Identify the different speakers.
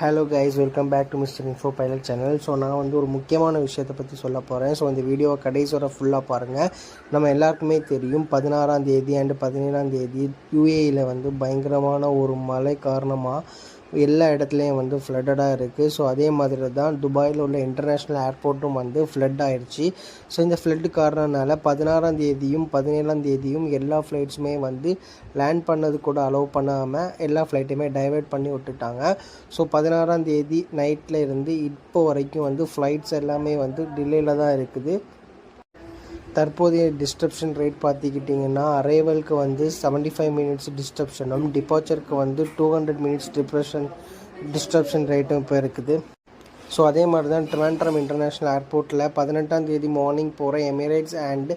Speaker 1: Hello guys, welcome back to Mister Info Pilot channel. So நான் வந்து ஒரு முக்கியமான விஷயத்தை பற்றி சொல்ல போகிறேன். ஸோ இந்த வீடியோவை கடைசி வரை ஃபுல்லாக பாருங்கள். நம்ம எல்லாருக்குமே தெரியும் 16ஆம் தேதி அண்டு 17ஆம் தேதி யூஏஇயில் வந்து பயங்கரமான ஒரு மழை காரணமாக எல்லா இடத்துலையும் வந்து ஃப்ளட்டடாக இருக்குது. ஸோ அதே மாதிரி தான் துபாயில் உள்ள இன்டர்நேஷ்னல் ஏர்போர்ட்டும் வந்து ஃப்ளட் ஆயிடுச்சு. ஸோ இந்த ஃப்ளட்டு காரணனால 16ஆம் தேதியும் 17ஆம் தேதியும் எல்லா ஃப்ளைட்ஸுமே வந்து லேண்ட் பண்ணது கூட அலோவ் பண்ணாமல் எல்லா ஃப்ளைட்டையுமே டைவர்ட் பண்ணி விட்டுட்டாங்க. ஸோ 16ஆம் தேதி நைட்டில் இருந்து இப்போ வரைக்கும் வந்து ஃப்ளைட்ஸ் எல்லாமே வந்து டிலேயில் தான் இருக்குது. தற்போதைய டிஸ்ட்ரப்ஷன் ரேட் பார்த்துக்கிட்டிங்கன்னா அரைவலுக்கு வந்து 75 மினிட்ஸ் டிஸ்ட்ரப்ஷனும், டிபார்ச்சருக்கு வந்து 200 மினிட்ஸ் டிஸ்ட்ரப்ஷன் ரேட்டும் இப்போ இருக்குது. ஸோ அதே மாதிரி தான் ட்ரிவாண்ட்ரம் இன்டர்நேஷ்னல் ஏர்போர்ட்டில் 18ஆம் தேதி மார்னிங் போகிற எமிரேட்ஸ் அண்ட்